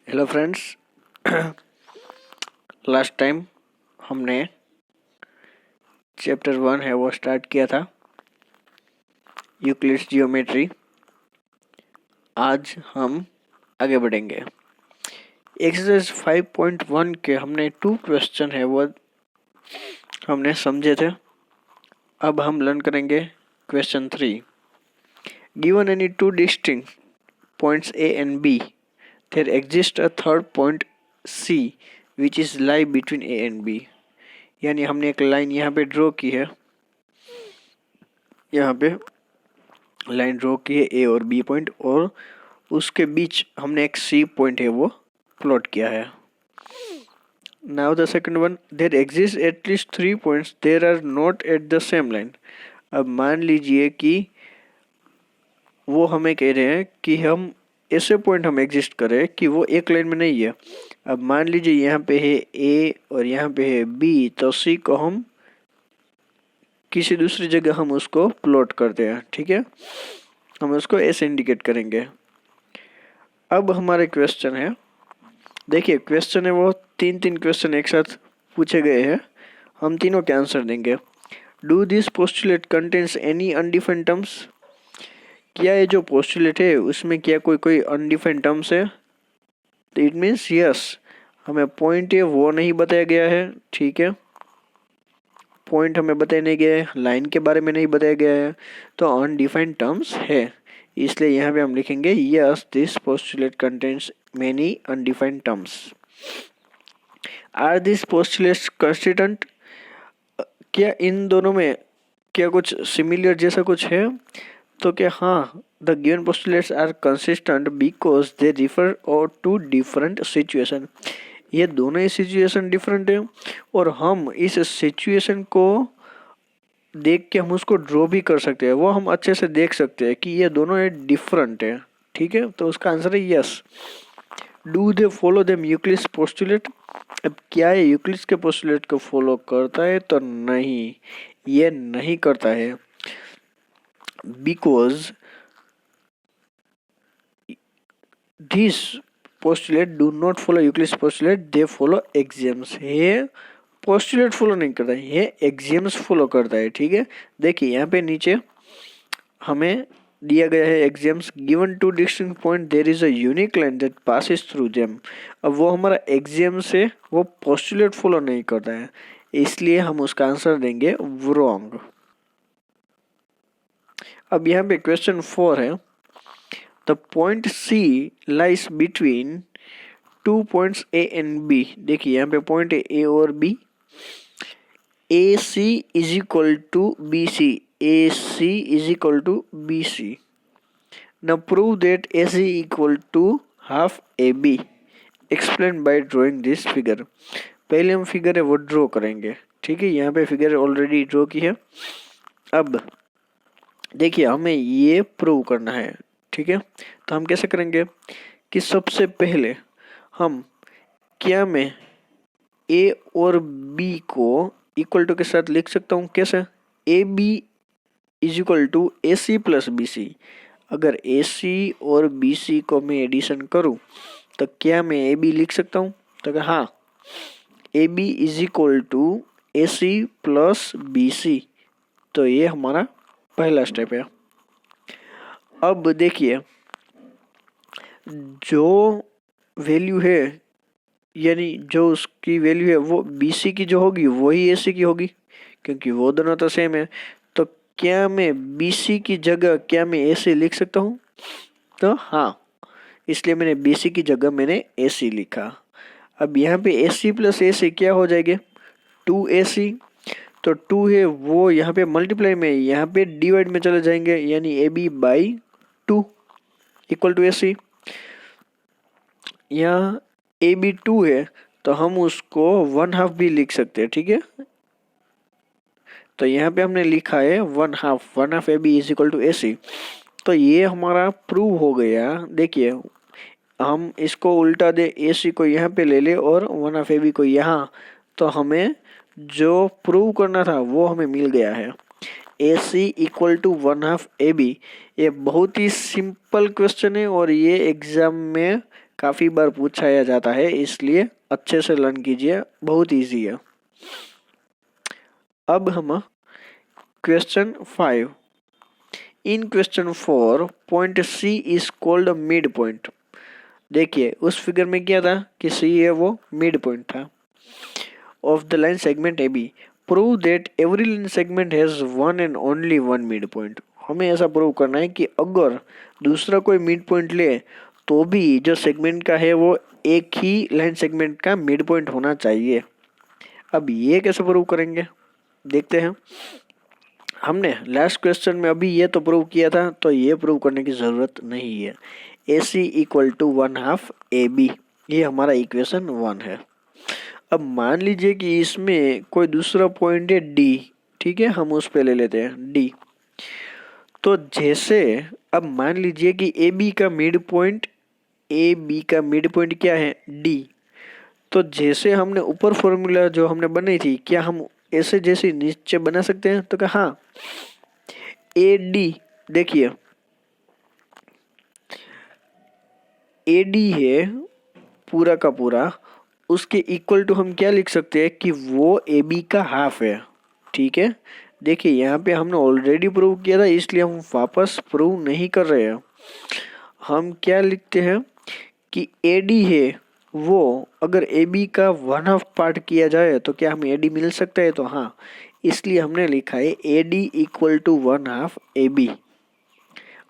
Hello friends. Last time हमने chapter 1 है वो स्टार्ट किया था, यूक्लिड्स जियोमेट्री। आज हम आगे बढ़ेंगे। एक्सरसाइज 5.1 के हमने 2 क्वेश्चन है वो हमने समझे थे। अब हम लर्न करेंगे question 3। Given any 2 distinct points A and B, there exists a third point C which is lie between A and B। यानी हमने एक लाइन यहाँ पे ड्रॉ की है, यहाँ पे लाइन ड्रॉ की है ए और बी पॉइंट, और उसके बीच हमने एक सी पॉइंट है वो प्लॉट किया है। Now the second one, there exist at least 3 points there are not at the same line. अब मान लीजिए कि वो हमें कह रहे हैं कि हम ऐसे पॉइंट हम एग्जिस्ट करें कि वो एक लाइन में नहीं है। अब मान लीजिए यहाँ पे है ए और यहाँ पे है बी, तो सी को हम किसी दूसरी जगह हम उसको प्लॉट करते हैं, ठीक है। हम उसको ऐसे इंडिकेट करेंगे। अब हमारे क्वेश्चन है, देखिए क्वेश्चन है वो तीन क्वेश्चन एक साथ पूछे गए हैं, हम तीनों के आंसर देंगे। Do this postulate contains any undefined terms. क्या ये जो पोस्टुलेट है उसमें क्या कोई अनडिफाइंड टर्म्स है? तो इट मीन्स यस, हमें पॉइंट है वो नहीं बताया गया है, ठीक है। पॉइंट हमें बताया नहीं गया है, लाइन के बारे में नहीं बताया गया है, तो अनडिफाइंड टर्म्स है। इसलिए यहाँ पे हम लिखेंगे yes this postulate contains many undefined terms. Are this postulates consistent. क्या इन दोनों में क्या कुछ सिमिलर जैसा कुछ है? तो क्या हाँ, the given postulates are consistent because they refer और टू डिफरेंट सिचुएशन। ये दोनों ही सिचुएशन डिफरेंट है और हम इस सिचुएशन को देख के हम उसको ड्रॉ भी कर सकते हैं, वो हम अच्छे से देख सकते हैं कि ये दोनों डिफरेंट है, ठीक है। तो उसका आंसर है yes. Do they follow them Euclid's postulate. अब क्या ये यूक्लिड्स के पोस्टुलेट को फॉलो करता है? तो नहीं, ये नहीं करता है। Because this postulate do not follow Euclid's postulate, they follow axioms. ये पोस्टुलेट फॉलो नहीं करता है, ये एक्सियम्स फॉलो करता है, ठीक है। देखिए यहाँ पे नीचे हमें दिया गया है axioms. Given two distinct point there is a unique line that passes through them. अब वो हमारा एक्सियम्स है, वो पोस्टुलेट फॉलो नहीं करता है, इसलिए हम उसका आंसर देंगे रॉन्ग। अब यहाँ पे क्वेश्चन 4 है, the point C lies between 2 points A and B. देखिए यहाँ पे पॉइंट है ए और B. A C is equal to B C, A C is equal to B C. Now prove that AC equal to half AB. Explain by drawing this figure. पहले हम figure है वो draw करेंगे, ठीक है। यहाँ पे फिगर ऑलरेडी ड्रॉ की है। अब देखिए हमें ये प्रूव करना है, ठीक है। तो हम कैसे करेंगे कि सबसे पहले हम क्या मैं A और B को इक्वल टू के साथ लिख सकता हूँ। कैसे? AB is equal to AC plus BC। अगर AC और BC को मैं एडिशन करूं तो क्या मैं AB लिख सकता हूं? तो हाँ, AB is equal to AC plus BC। तो ये हमारा पहला स्टेप है। अब देखिए जो वैल्यू है, यानी जो उसकी वैल्यू है वो BC की जो होगी वही AC की होगी, क्योंकि वो दोनों तो सेम है। तो क्या मैं BC की जगह क्या मैं AC लिख सकता हूँ? तो हाँ, इसलिए मैंने BC की जगह मैंने AC लिखा। अब यहाँ पे AC प्लस AC क्या हो जाएंगे? 2AC। तो 2 है वो यहाँ पे मल्टीप्लाई में, यहाँ पे डिवाइड में चले जाएंगे, यानी AB by 2 equal to AC। यहाँ AB 2 है तो हम उसको 1/2 भी लिख सकते हैं, ठीक है। तो यहाँ पे हमने लिखा है 1/2 AB is equal to AC। तो ये हमारा प्रूव हो गया। देखिए हम इसको उल्टा दे, AC को यहाँ पे ले ले और 1/2 AB को यहाँ, तो हमें जो प्रूव करना था वो हमें मिल गया है। AC equal to 1/2 AB। ये बहुत ही सिंपल क्वेश्चन है और ये एग्जाम में काफ़ी बार पूछाया जाता है, इसलिए अच्छे से लर्न कीजिए, बहुत इजी है। अब हम question 5। In question 4 point C is called midpoint. देखिए उस फिगर में क्या था कि सी है वो मिड पॉइंट था of the line segment A B. Prove that every line segment has one and only one midpoint. हमें ऐसा प्रूव करना है कि अगर दूसरा कोई मिड पॉइंट ले तो भी जो सेगमेंट का है वो एक ही लाइन सेगमेंट का मिड पॉइंट होना चाहिए। अब ये कैसे प्रूव करेंगे देखते हैं। हमने लास्ट क्वेश्चन में अभी ये तो प्रूव किया था, तो ये प्रूव करने की ज़रूरत नहीं है। A C equal to 1/2 A B, ये हमारा इक्वेशन 1 है। अब मान लीजिए कि इसमें कोई दूसरा पॉइंट है डी, ठीक है, हम उस पे ले लेते हैं डी। तो जैसे अब मान लीजिए कि ए बी का मिड पॉइंट क्या है डी। तो जैसे हमने ऊपर फॉर्मूला जो हमने बनाई थी, क्या हम ऐसे जैसे नीचे बना सकते हैं? तो कहा हाँ, ए डी, देखिए ए डी है पूरा का पूरा, उसके इक्वल टू हम क्या लिख सकते हैं कि वो ए बी का हाफ है, ठीक है। देखिए यहाँ पे हमने ऑलरेडी प्रूव किया था, इसलिए हम वापस प्रूव नहीं कर रहे हैं। हम क्या लिखते हैं कि ए डी है वो अगर ए बी का 1/2 पार्ट किया जाए तो क्या हमें ए डी मिल सकता है? तो हाँ, इसलिए हमने लिखा है A D equal to 1/2 A B.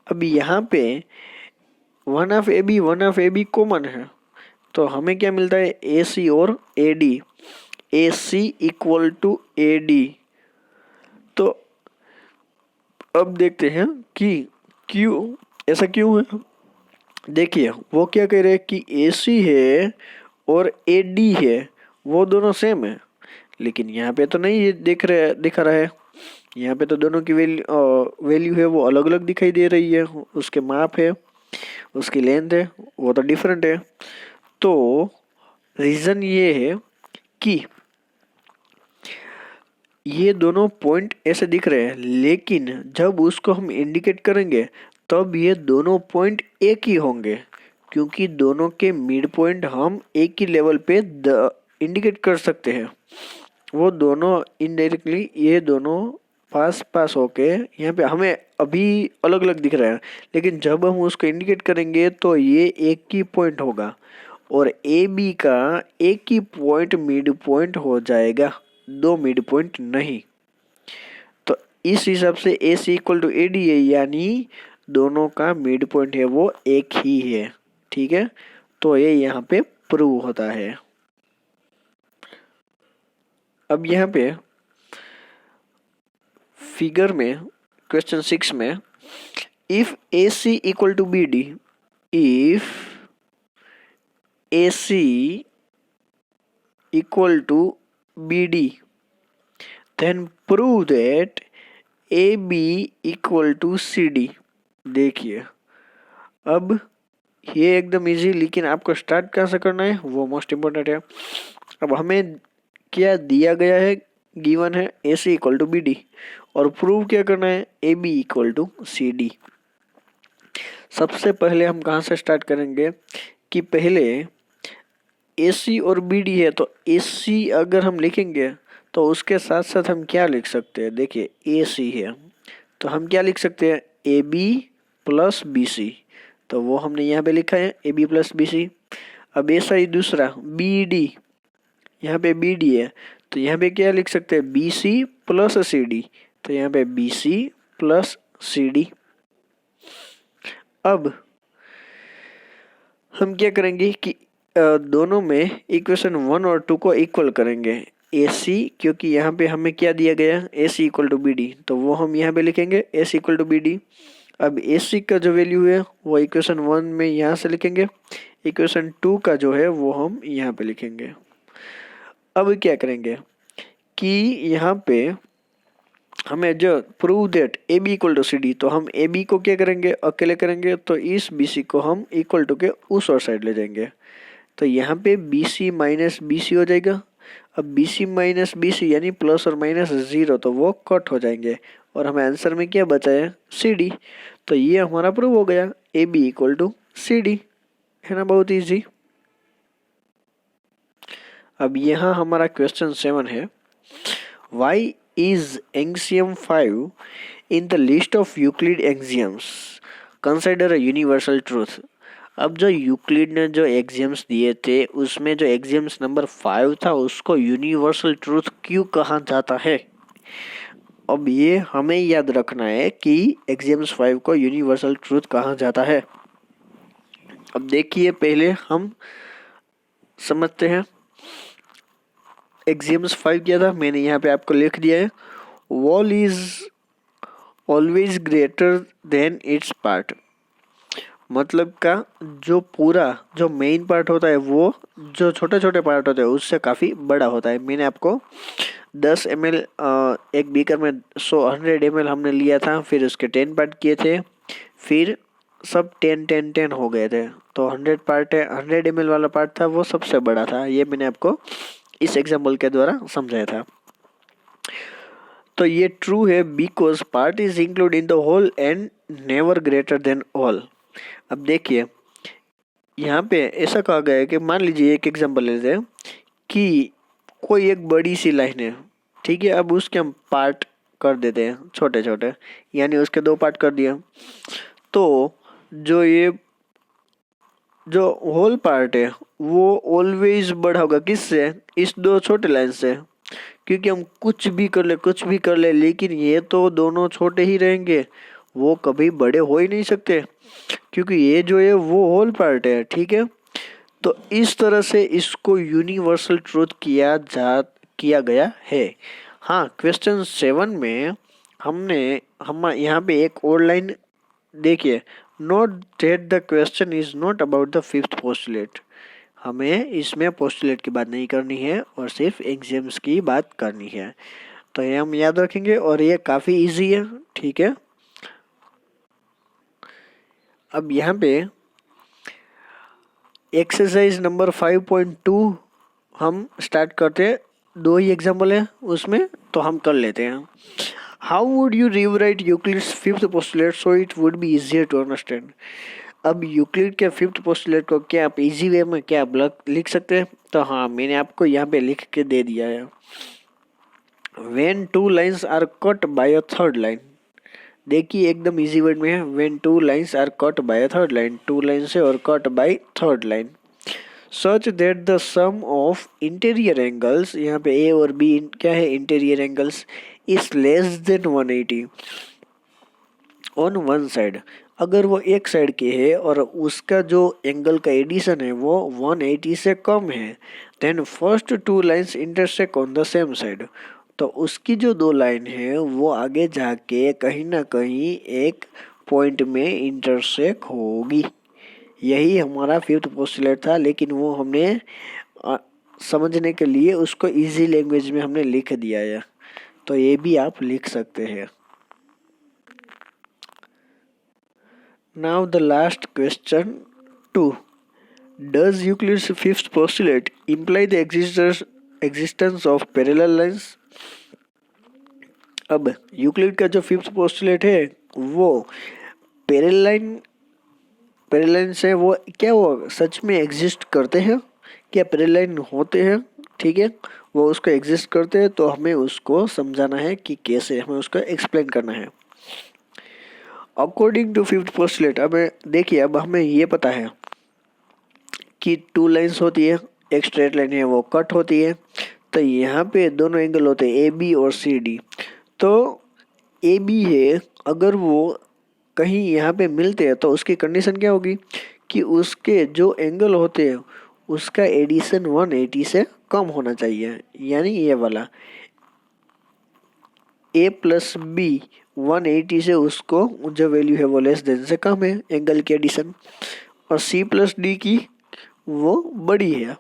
अब यहाँ पे 1/2 ए बी कॉमन है, तो हमें क्या मिलता है ए सी और A D. A C equal to A D. तो अब देखते हैं कि क्यों ऐसा क्यों है। देखिए वो क्या कह रहे हैं कि ए सी है और ए डी है, वो दोनों सेम है, लेकिन यहाँ पे तो नहीं ये दिखा रहा है। यहाँ पे तो दोनों की वैल्यू है वो अलग अलग दिखाई दे रही है, उसके माप है, उसकी लेंथ है, वो तो डिफरेंट है। तो रीज़न ये है कि ये दोनों पॉइंट ऐसे दिख रहे हैं, लेकिन जब उसको हम इंडिकेट करेंगे तब ये दोनों पॉइंट एक ही होंगे, क्योंकि दोनों के मिड पॉइंट हम एक ही लेवल पे इंडिकेट कर सकते हैं। वो दोनों इनडायरेक्टली ये दोनों पास पास होके यहाँ पे हमें अभी अलग अलग दिख रहे हैं, लेकिन जब हम उसको इंडिकेट करेंगे तो ये एक ही पॉइंट होगा और ए बी का एक ही पॉइंट मिड पॉइंट हो जाएगा, दो मिड पॉइंट नहीं। तो इस हिसाब से ए C equal to A D है, यानी दोनों का मिड पॉइंट है वो एक ही है, ठीक है। तो ये यहाँ पे प्रूव होता है। अब यहाँ पे फिगर में क्वेश्चन 6 में if A C equal to B D, if A C equal to B D then prove that A B equal to C D. देखिए अब ये एकदम इजी, लेकिन आपको स्टार्ट कहाँ से करना है वो मोस्ट इम्पोर्टेंट है। अब हमें क्या दिया गया है, गिवन है A C equal to B D, और प्रूव क्या करना है A B equal to C D. सबसे पहले हम कहाँ से स्टार्ट करेंगे कि पहले ए सी और बी डी है, तो ए सी अगर हम लिखेंगे तो उसके साथ साथ हम क्या लिख सकते हैं। देखिए ए सी है तो हम क्या लिख सकते हैं A B plus B C, तो वो हमने यहाँ पे लिखा है A B plus B C. अब ऐसा ही दूसरा बी डी, यहाँ पे बी डी है तो यहाँ पे क्या लिख सकते हैं B C plus C D, तो यहाँ पे B C plus C D. अब हम क्या करेंगे कि दोनों में इक्वेशन 1 और 2 को इक्वल करेंगे। ए सी, क्योंकि यहाँ पे हमें क्या दिया गया ए C equal to B D, तो वो हम यहाँ पे लिखेंगे ए C equal to B D. अब ए सी का जो वैल्यू है वो इक्वेशन 1 में यहाँ से लिखेंगे, इक्वेशन 2 का जो है वो हम यहाँ पे लिखेंगे। अब क्या करेंगे कि यहाँ पे हमें जो prove that A B equal to C D, तो हम ए बी को क्या करेंगे अकेले करेंगे, तो इस बी सी को हम इक्वल टू के उस और साइड ले जाएंगे, तो यहाँ पे B C minus B C हो जाएगा। अब B C minus B C यानी प्लस और माइनस 0, तो वो कट हो जाएंगे और हमें आंसर में क्या बचा है सी डी। तो ये हमारा प्रूव हो गया A B equal to C D. है ना, बहुत इजी। अब यहाँ हमारा क्वेश्चन 7 है, why is axiom 5 in the list of Euclid axioms consider a universal truth. अब जो यूक्लिड ने जो एग्जियम्स दिए थे उसमें जो एग्जियम्स नंबर 5 था उसको यूनिवर्सल ट्रूथ क्यों कहा जाता है। अब ये हमें याद रखना है कि एग्जियम्स 5 को यूनिवर्सल ट्रूथ कहा जाता है। अब देखिए पहले हम समझते हैं एग्जियम्स 5 क्या था, मैंने यहाँ पे आपको लिख दिया है, wall is always greater than it's part. मतलब का जो पूरा जो मेन पार्ट होता है वो जो छोटे छोटे पार्ट होते हैं उससे काफ़ी बड़ा होता है। मैंने आपको 10 ml एक बीकर में 100 ml हमने लिया था, फिर उसके 10 पार्ट किए थे, फिर सब 10 हो गए थे, तो 100 पार्ट है, 100 ml वाला पार्ट था वो सबसे बड़ा था। ये मैंने आपको इस एग्जाम्पल के द्वारा समझाया था। तो ये ट्रू है because part is include in the whole and never greater than all. अब देखिए यहाँ पे ऐसा कहा गया है कि मान लीजिए एक एग्जांपल लेते हैं कि कोई एक बड़ी सी लाइन है, ठीक है, अब उसके हम पार्ट कर देते हैं छोटे छोटे, यानी उसके 2 पार्ट कर दिया, तो जो ये जो होल पार्ट है वो ऑलवेज बड़ा होगा किससे, इस 2 छोटे लाइन से, क्योंकि हम कुछ भी कर ले लेकिन ये तो दोनों छोटे ही रहेंगे, वो कभी बड़े हो ही नहीं सकते क्योंकि ये जो है वो होल पार्ट है, ठीक है। तो इस तरह से इसको यूनिवर्सल ट्रूथ किया गया है। हाँ, क्वेश्चन 7 में हम यहाँ पे एक और लाइन देखिए, note that the question is not about the fifth postulate. हमें इसमें पोस्टुलेट की बात नहीं करनी है और सिर्फ एग्जाम्स की बात करनी है, तो ये हम याद रखेंगे और ये काफ़ी इजी है, ठीक है। अब यहाँ पे एक्सरसाइज नंबर 5.2 हम स्टार्ट करते हैं, 2 ही एग्जाम्पल है उसमें, तो हम कर लेते हैं। How would you rewrite Euclid's fifth postulate so it would be easier to understand. अब यूक्लिड के फिफ्थ पोस्टुलेट को क्या आप इजी वे में क्या आप लिख सकते हैं, तो हाँ मैंने आपको यहाँ पे लिख के दे दिया है। When 2 lines are cut by a third line, देखिए एकदम इजी वर्ड में है, when 2 lines are cut by a third line, 2 line से और cut by third line, such that the sum of interior angles, यहाँ पे ए और B क्या है interior angles, is less than 180 on one side. अगर वो एक साइड के है और उसका जो एंगल का एडिशन है वो 180 से कम है, then first 2 lines intersect on the same side, तो उसकी जो 2 लाइन है वो आगे जाके कहीं ना कहीं एक पॉइंट में इंटरसेक्ट होगी। यही हमारा फिफ्थ पोस्टुलेट था, लेकिन वो हमने समझने के लिए उसको इजी लैंग्वेज में हमने लिख दिया है, तो ये भी आप लिख सकते हैं। Now the last question 2, does Euclid's fifth postulate imply the existence of parallel lines. अब यूक्लिड का जो फिफ्थ पोस्टुलेट है वो पैरेलल से वो क्या वो सच में एग्जिस्ट करते हैं, क्या पैरेलल होते हैं, ठीक है, वो उसको एग्जिस्ट करते हैं, तो हमें उसको समझाना है कि कैसे, हमें उसको एक्सप्लेन करना है। अकॉर्डिंग टू फिफ्थ पोस्टुलेट, अब देखिए अब हमें ये पता है कि 2 लाइन्स होती है, एक स्ट्रेट लाइन है वो कट होती है, तो यहाँ पे दोनों एंगल होते हैं ए बी और सी डी। तो ए बी है, अगर वो कहीं यहाँ पे मिलते हैं तो उसकी कंडीशन क्या होगी कि उसके जो एंगल होते हैं उसका एडिशन 180 से कम होना चाहिए, यानी ये वाला ए प्लस बी 180 से उसको जो वैल्यू है वो लेस देन से कम है एंगल की एडिशन, और सी प्लस डी की वो बड़ी है,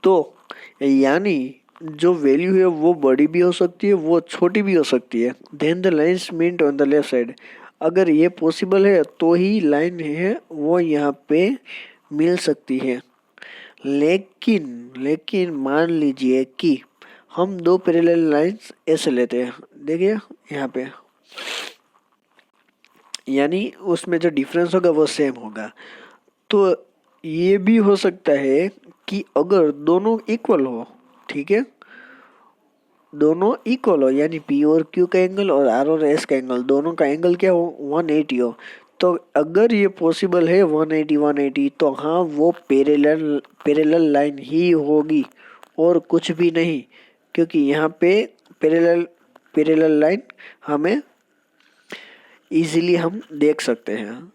तो यानी जो वैल्यू है वो बड़ी भी हो सकती है वो छोटी भी हो सकती है। Then the lines meet on the left side, अगर ये पॉसिबल है तो ही लाइन है वो यहाँ पे मिल सकती है। लेकिन मान लीजिए कि हम 2 पैरेलल लाइन्स ऐसे लेते हैं, देखिए यहाँ पे, यानी उसमें जो डिफरेंस होगा वो सेम होगा, तो ये भी हो सकता है कि अगर दोनों इक्वल हो, ठीक है, दोनों इक्वल हो यानी पी और क्यू का एंगल और आर और एस का एंगल, दोनों का एंगल क्या हो 180 हो, तो अगर ये पॉसिबल है 180 तो हाँ वो पैरेलल लाइन ही होगी और कुछ भी नहीं, क्योंकि यहाँ पे पैरेलल लाइन हमें इजीली हम देख सकते हैं।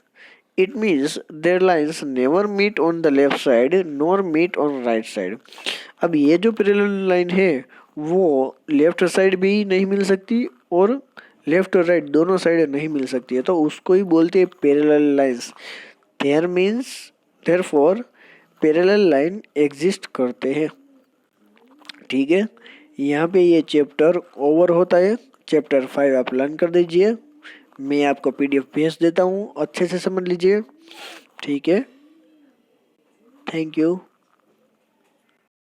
It means there lines never meet on the left side nor meet on right side. अब ये जो पैरेलल लाइन है वो लेफ्ट साइड भी नहीं मिल सकती और लेफ्ट और राइट दोनों साइड नहीं मिल सकती है, तो उसको ही बोलते हैं parallel lines. There means therefore parallel line exist करते हैं, ठीक है। यहाँ पे ये चैप्टर ओवर होता है। चैप्टर 5 आप लर्न कर दीजिए, मैं आपको पीडीएफ भेज देता हूँ, अच्छे से समझ लीजिए, ठीक है। Thank you.